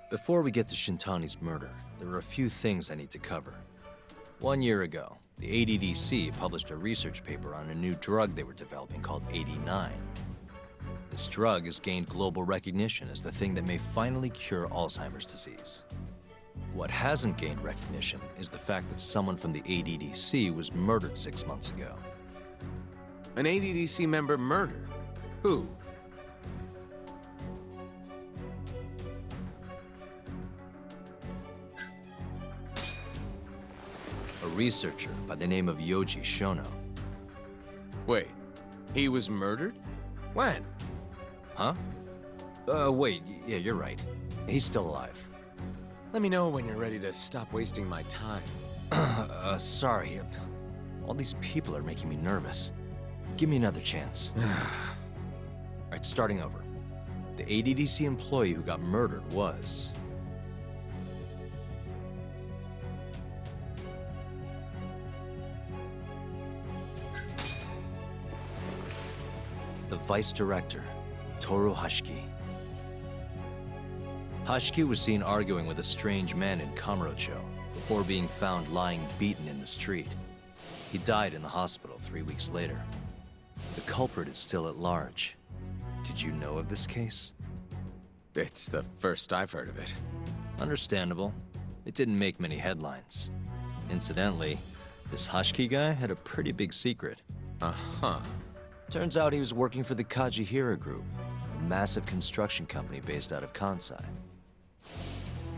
Before we get to Shintani's murder, there are a few things I need to cover. 1 year ago, the ADDC published a research paper on a new drug they were developing called 89. This drug has gained global recognition as the thing that may finally cure Alzheimer's disease. What hasn't gained recognition is the fact that someone from the ADDC was murdered 6 months ago. An ADDC member murdered? Who? A researcher by the name of Yoji Shono. Wait, he was murdered? When? Huh? Wait, yeah, you're right. He's still alive. Let me know when you're ready to stop wasting my time. Sorry. All these people are making me nervous. Give me another chance. Alright, starting over. The ADDC employee who got murdered was... the Vice Director, Toru Hashiki. Hashiki was seen arguing with a strange man in Kamurocho before being found lying beaten in the street. He died in the hospital 3 weeks later. The culprit is still at large. Did you know of this case? It's the first I've heard of it. Understandable. It didn't make many headlines. Incidentally, this Hashiki guy had a pretty big secret. Uh-huh. Turns out he was working for the Kajihira Group, a massive construction company based out of Kansai.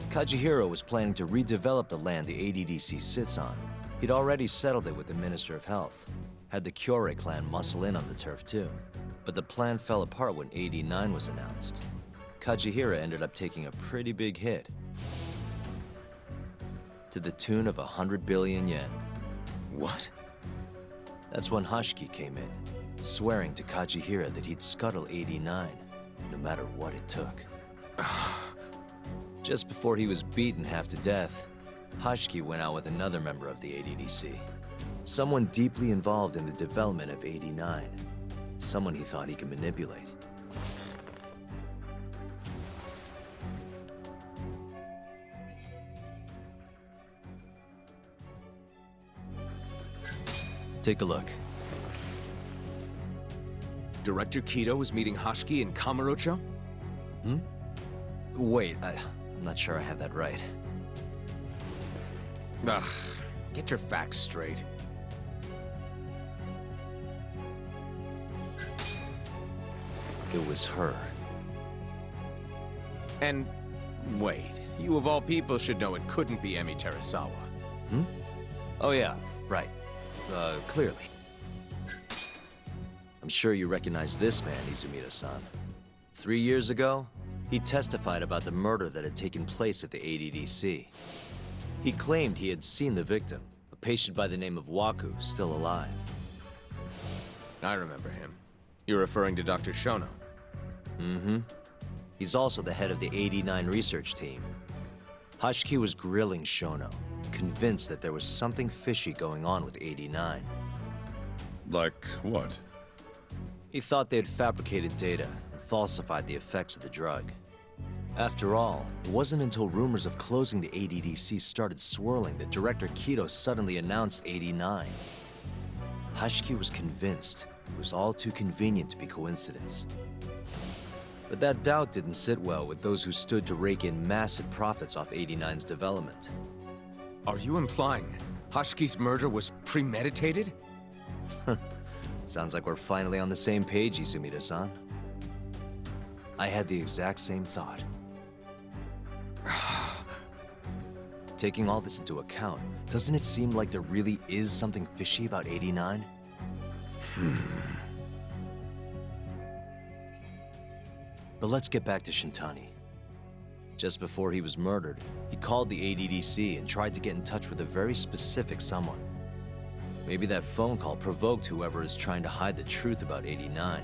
Kajihira was planning to redevelop the land the ADDC sits on. He'd already settled it with the Minister of Health. Had the Kyorei clan muscle in on the turf too. But the plan fell apart when 89 was announced. Kajihira ended up taking a pretty big hit. To the tune of 100 billion yen. What? That's when Hashiki came in, swearing to Kajihira that he'd scuttle 89, no matter what it took. Just before he was beaten half to death, Hashiki went out with another member of the ADDC. Someone deeply involved in the development of 89. Someone he thought he could manipulate. Take a look. Director Kido is meeting Hashiki in Kamurocho? Wait, I'm not sure I have that right. Ugh, get your facts straight. It was her. And wait, you of all people should know it couldn't be Emi Terasawa. Oh yeah, right. Clearly. I'm sure you recognize this man, Izumida-san. 3 years ago, he testified about the murder that had taken place at the ADDC. He claimed he had seen the victim, a patient by the name of Waku, still alive. I remember him. You're referring to Dr. Shono. Mm-hmm. He's also the head of the 89 research team. Hashiki was grilling Shono, convinced that there was something fishy going on with 89. Like what? He thought they had fabricated data and falsified the effects of the drug. After all, it wasn't until rumors of closing the ADDC started swirling that Director Kido suddenly announced 89. Hashiki was convinced it was all too convenient to be coincidence. But that doubt didn't sit well with those who stood to rake in massive profits off 89's development. Are you implying Hashiki's murder was premeditated? Sounds like we're finally on the same page, Izumida-san. I had the exact same thought. Taking all this into account, doesn't it seem like there really is something fishy about 89? But let's get back to Shintani. Just before he was murdered, he called the ADDC and tried to get in touch with a very specific someone. Maybe that phone call provoked whoever is trying to hide the truth about 89.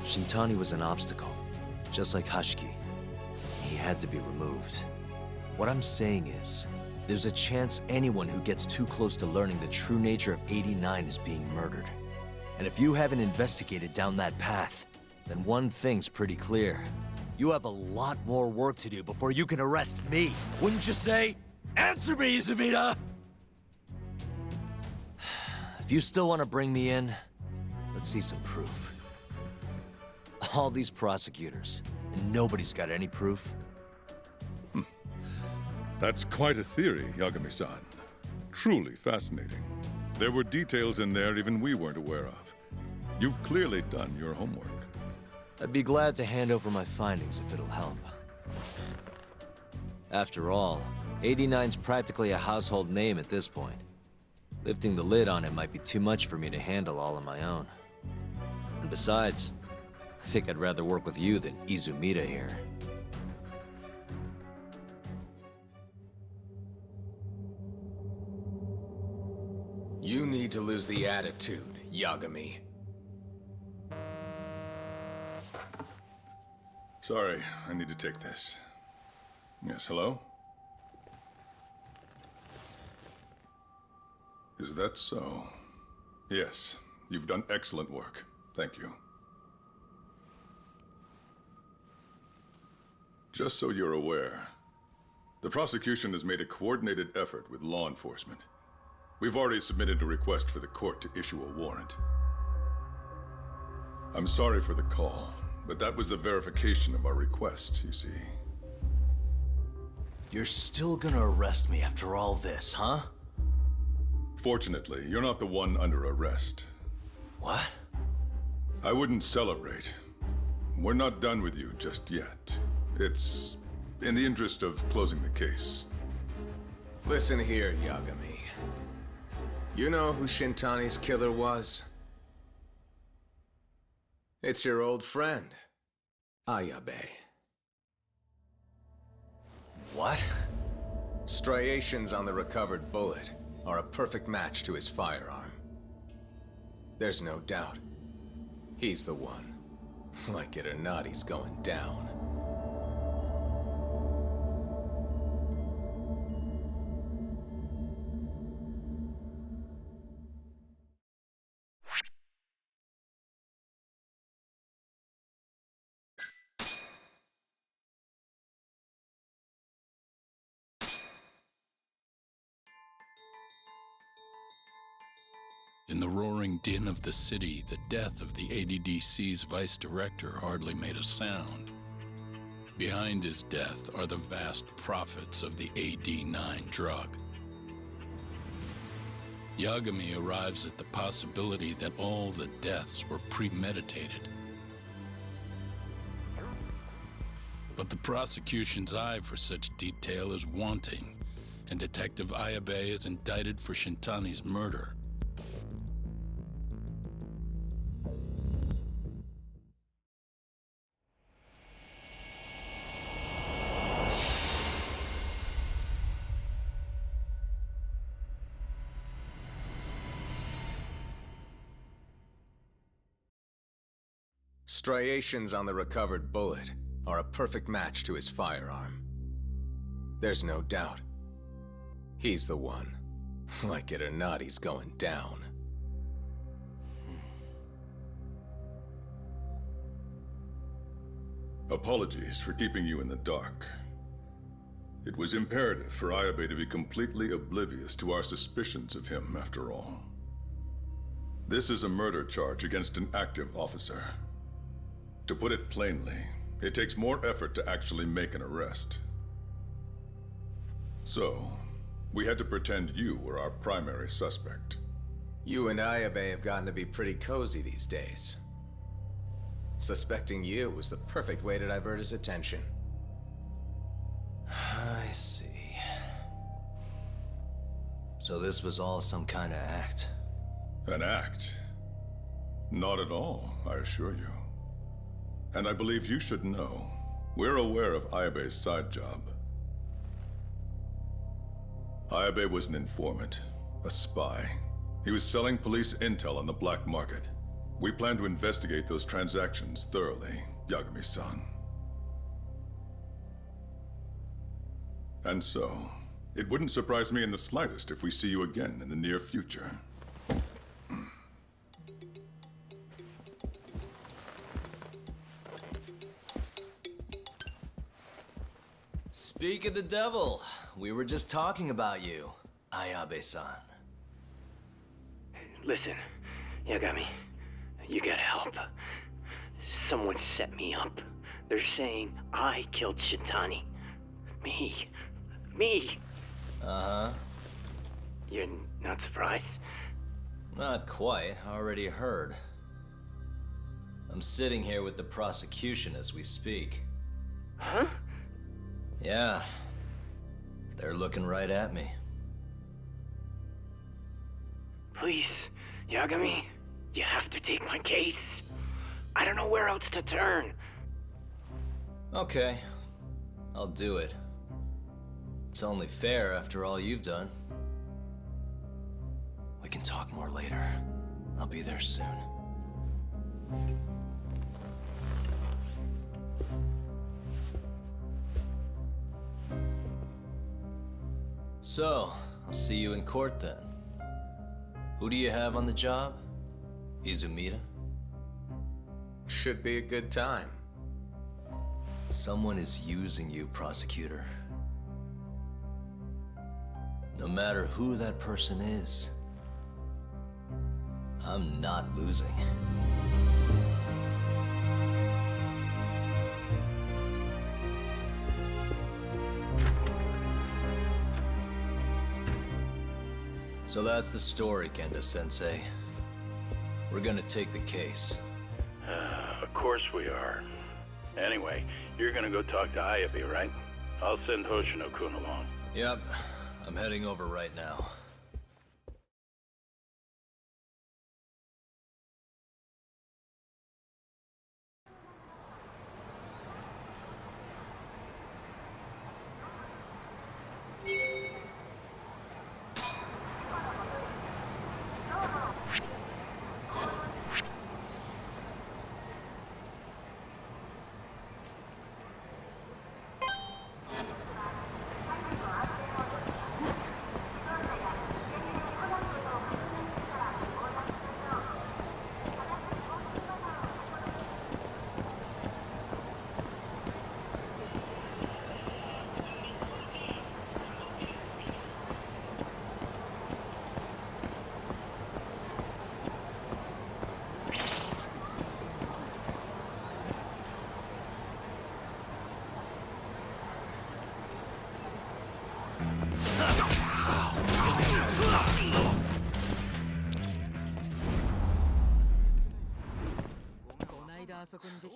Shintani was an obstacle, just like Hashiki. He had to be removed. What I'm saying is, there's a chance anyone who gets too close to learning the true nature of 89 is being murdered. And if you haven't investigated down that path, then one thing's pretty clear. You have a lot more work to do before you can arrest me. Wouldn't you say? Answer me, Izumida! If you still want to bring me in, let's see some proof. All these prosecutors, and nobody's got any proof. That's quite a theory, Yagami-san. Truly fascinating. There were details in there even we weren't aware of. You've clearly done your homework. I'd be glad to hand over my findings if it'll help. After all, 89's practically a household name at this point. Lifting the lid on it might be too much for me to handle all on my own. And besides, I think I'd rather work with you than Izumida here. You need to lose the attitude, Yagami. Sorry, I need to take this. Yes, hello? Is that so? Yes, you've done excellent work. Thank you. Just so you're aware, the prosecution has made a coordinated effort with law enforcement. We've already submitted a request for the court to issue a warrant. I'm sorry for the call, but that was the verification of our request, you see. You're still gonna arrest me after all this, huh? Fortunately, you're not the one under arrest. What? I wouldn't celebrate. We're not done with you just yet. It's in the interest of closing the case. Listen here, Yagami. You know who Shintani's killer was? It's your old friend, Ayabe. What? Striations on the recovered bullet are a perfect match to his firearm. There's no doubt. He's the one. Like it or not, he's going down. In the roaring din of the city, the death of the ADDC's vice director hardly made a sound. Behind his death are the vast profits of the AD9 drug. Yagami arrives at the possibility that all the deaths were premeditated. But the prosecution's eye for such detail is wanting, and Detective Ayabe is indicted for Shintani's murder. Striations on the recovered bullet are a perfect match to his firearm. There's no doubt. He's the one. Like it or not, he's going down. Apologies for keeping you in the dark. It was imperative for Ayabe to be completely oblivious to our suspicions of him, after all. This is a murder charge against an active officer. To put it plainly, it takes more effort to actually make an arrest. So, we had to pretend you were our primary suspect. You and Ayabe have gotten to be pretty cozy these days. Suspecting you was the perfect way to divert his attention. I see. So this was all some kind of act. An act? Not at all, I assure you. And I believe you should know, we're aware of Ayabe's side job. Ayabe was an informant, a spy. He was selling police intel on the black market. We plan to investigate those transactions thoroughly, Yagami-san. And so, it wouldn't surprise me in the slightest if we see you again in the near future. Speak of the devil, we were just talking about you, Ayabe-san. Listen, Yagami, you gotta help. Someone set me up. They're saying I killed Shintani. Me. Uh-huh. You're not surprised? Not quite, already heard. I'm sitting here with the prosecution as we speak. Huh? Yeah. They're looking right at me. Please, Yagami, you have to take my case. I don't know where else to turn. Okay. I'll do it. It's only fair after all you've done. We can talk more later. I'll be there soon. So, I'll see you in court then. Who do you have on the job? Izumida? Should be a good time. Someone is using you, prosecutor. No matter who that person is, I'm not losing. So that's the story, Kenda-sensei. We're gonna take the case. Of course we are. Anyway, you're gonna go talk to Ayabe, right? I'll send Hoshino-kun along. Yep, I'm heading over right now.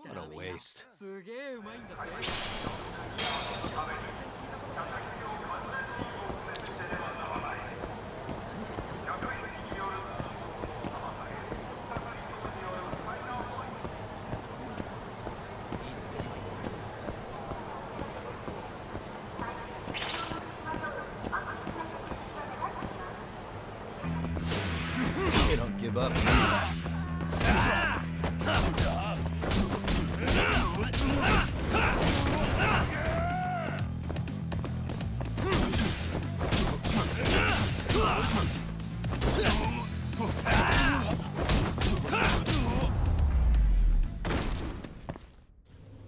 What a waste. You don't give up.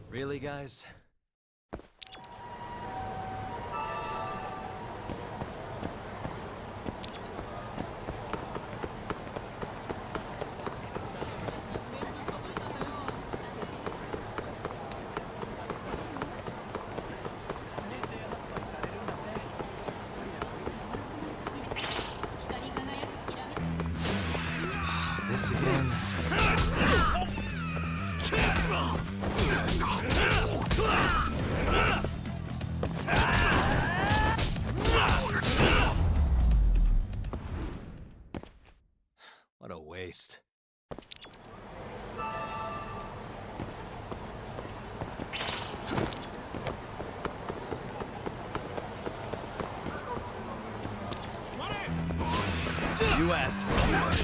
Really, guys? This again? What a waste. You asked for it.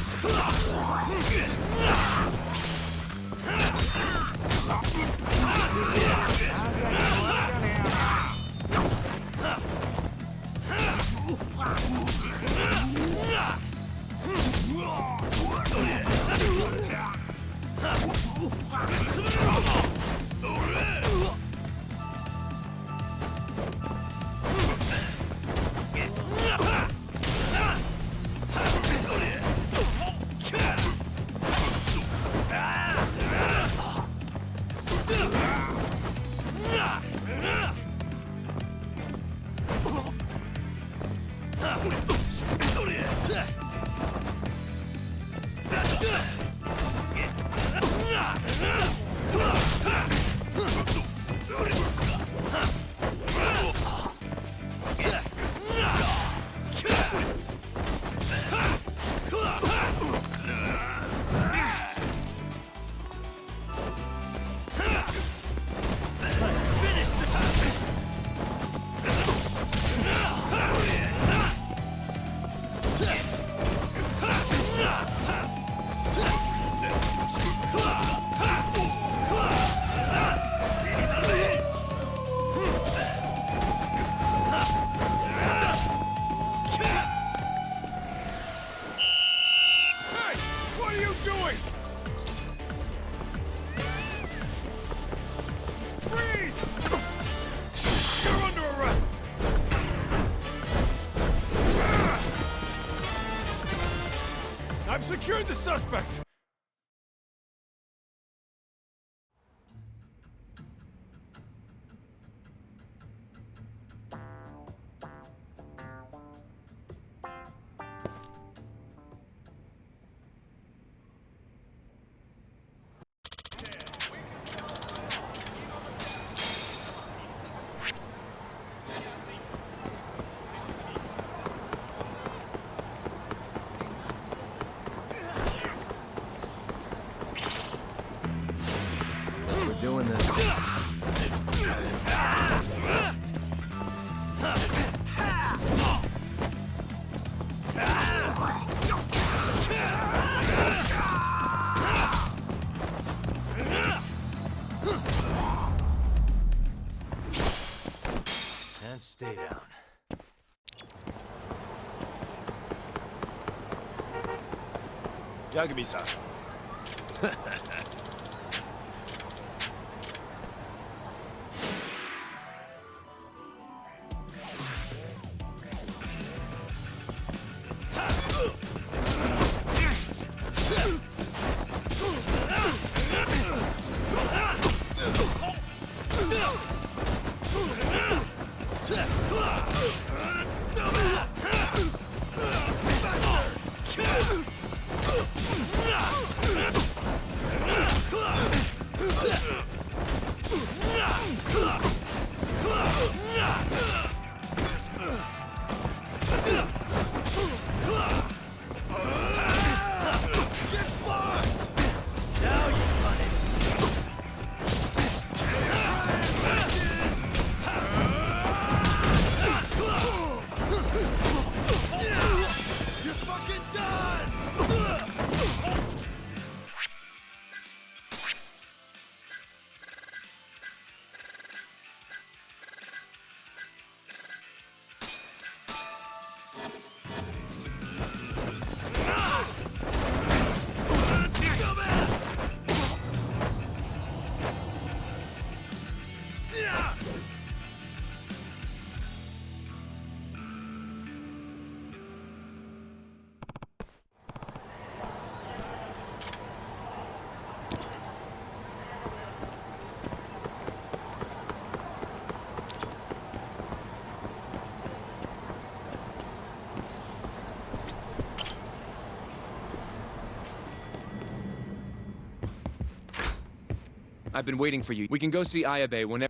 Secured the suspect! Guess we're doing this. And stay down. Yagami-san. I've been waiting for you. We can go see Ayabe whenever.